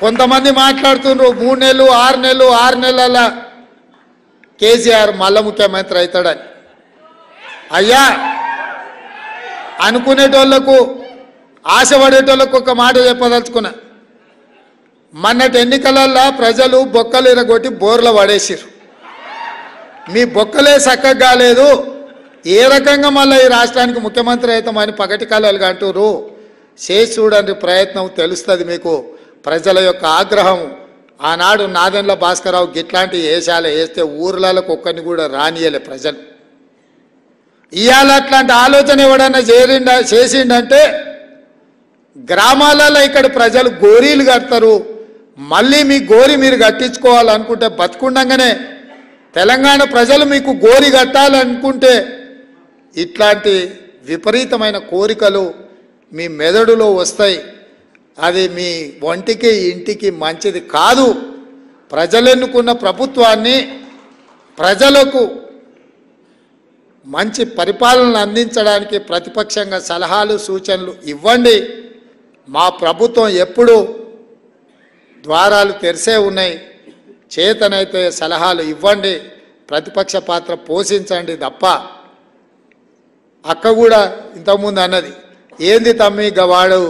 కొంతమంది మాట్లాడుతున్నారు 3 నెలలు 6 నెలలు 6 నెలల కేసీఆర్ మళ్ళా ముఖ్యమంత్రి అవుతాడని. అయ్యా అనుకునేటోళ్లకు ఆశపడేటోళ్లకు ఒక మాట చెప్పదలుచుకున్నా. మొన్నటి ఎన్నికలల్లో ప్రజలు బొక్కలు ఇరగొట్టి బోర్ల పడేసిరు. మీ బొక్కలే చక్కగా కాలేదు, ఏ రకంగా మళ్ళీ ఈ రాష్ట్రానికి ముఖ్యమంత్రి అవుతామని పగటి కళలు అంటారు. చేసి చూడండి ప్రయత్నం, తెలుస్తుంది మీకు ప్రజల యొక్క ఆగ్రహం. ఆనాడు నాదెండ్ల భాస్కరరావు గిట్లాంటి వేషాలు వేస్తే ఊర్లకు ఒక్కరిని కూడా రానియలే ప్రజలు. ఇవాళ అట్లాంటి ఆలోచన ఎవడన్నా చేసిండంటే గ్రామాలలో ఇక్కడ ప్రజలు గోరీలు కడతారు. మళ్ళీ మీ గోరి మీరు కట్టించుకోవాలనుకుంటే బతుకుండగానే తెలంగాణ ప్రజలు మీకు గోరి కట్టాలనుకుంటే ఇట్లాంటి విపరీతమైన కోరికలు మీ మెదడులో వస్తాయి. అది మీ ఒంటికి ఇంటికి మంచిది కాదు. ప్రజలు ఎన్నుకున్న ప్రభుత్వాన్ని ప్రజలకు మంచి పరిపాలన అందించడానికి ప్రతిపక్షంగా సలహాలు సూచనలు ఇవ్వండి. మా ప్రభుత్వం ఎప్పుడు ద్వారాలు తెరిసే ఉన్నాయి. చేతనైతే సలహాలు ఇవ్వండి, ప్రతిపక్ష పాత్ర పోషించండి తప్ప. అక్క కూడా ఇంతకుముందు అన్నది, ఏంది తమ్మి వాడు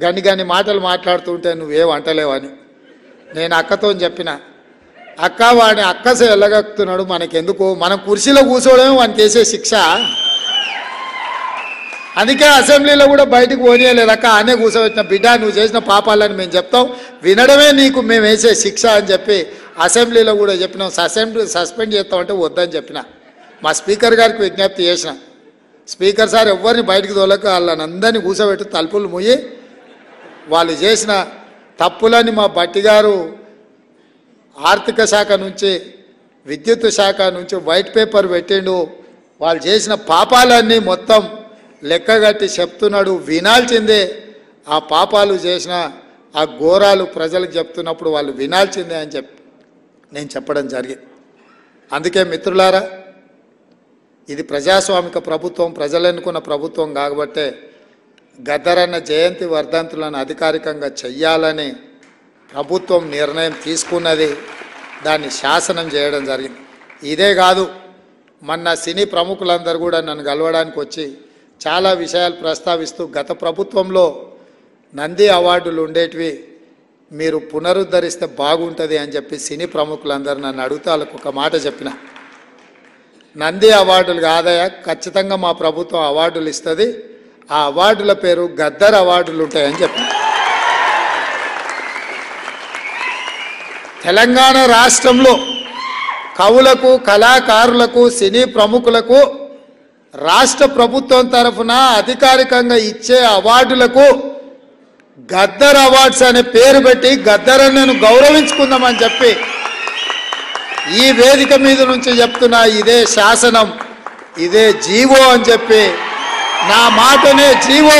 గని మాటలు మాట్లాడుతుంటే నువ్వేం అంటలేవని. నేను అక్కతో చెప్పిన, అక్క వాడిని అక్కసే వెళ్ళగక్కుతున్నాడు, మనకెందుకు, మనం కుర్చీలో కూర్చోవడమే వానికి వేసే శిక్ష. అందుకే అసెంబ్లీలో కూడా బయటకు పోనీయలేదు అక్క, ఆనే కూర్చోబెట్టిన. బిడ్డ నువ్వు చేసిన పాపాలని మేము చెప్తాం, వినడమే నీకు మేము వేసే శిక్ష అని చెప్పి అసెంబ్లీలో కూడా చెప్పినాం. సస్పెండ్ చేస్తామంటే వద్దని చెప్పిన. మా స్పీకర్ గారికి విజ్ఞప్తి చేసిన, స్పీకర్ సార్ ఎవరిని బయటికి తోలక వాళ్ళని అందరినీ కూర్చోబెట్టి తలుపులు మూయి వాళ్ళు చేసిన తప్పులని మా బట్టి గారు ఆర్థిక శాఖ నుంచి విద్యుత్ శాఖ నుంచి వైట్ పేపర్ పెట్టిండు. వాళ్ళు చేసిన పాపాలన్నీ మొత్తం లెక్కగట్టి చెప్తున్నాడు, వినాల్సిందే. ఆ పాపాలు చేసిన ఆ ఘోరాలు ప్రజలకు చెప్తున్నప్పుడు వాళ్ళు వినాల్సిందే అని చెప్పి నేను చెప్పడం జరిగింది. అందుకే మిత్రులారా, ఇది ప్రజాస్వామిక ప్రభుత్వం, ప్రజలు ఎన్నుకున్న ప్రభుత్వం కాబట్టే గద్దరన్న జయంతి వర్ధంతులను అధికారికంగా చెయ్యాలని ప్రభుత్వం నిర్ణయం తీసుకున్నది. దాన్ని శాసనం చేయడం జరిగింది. ఇదే కాదు, మొన్న సినీ ప్రముఖులందరూ కూడా నన్ను కలవడానికి వచ్చి చాలా విషయాలు ప్రస్తావిస్తూ గత ప్రభుత్వంలో నంది అవార్డులు ఉండేటివి, మీరు పునరుద్ధరిస్తే బాగుంటుంది అని చెప్పి సినీ ప్రముఖులందరూ నన్ను అడిగితే వాళ్ళకు ఒక మాట చెప్పిన, నంది అవార్డులు కాదయా, ఖచ్చితంగా మా ప్రభుత్వం అవార్డులు ఇస్తుంది, ఆ అవార్డుల పేరు గద్దర్ అవార్డులు ఉంటాయని చెప్పిన. తెలంగాణ రాష్ట్రంలో కవులకు, కళాకారులకు, సినీ ప్రముఖులకు రాష్ట్ర ప్రభుత్వం తరఫున అధికారికంగా ఇచ్చే అవార్డులకు గద్దర్ అవార్డ్స్ అనే పేరు పెట్టి గద్దరన్నను గౌరవించుకుందామని చెప్పి ఈ వేదిక మీద నుంచి చెప్తున్నా. ఇదే శాసనం, ఇదే జీవో అని చెప్పి, నా మాటనే జీవో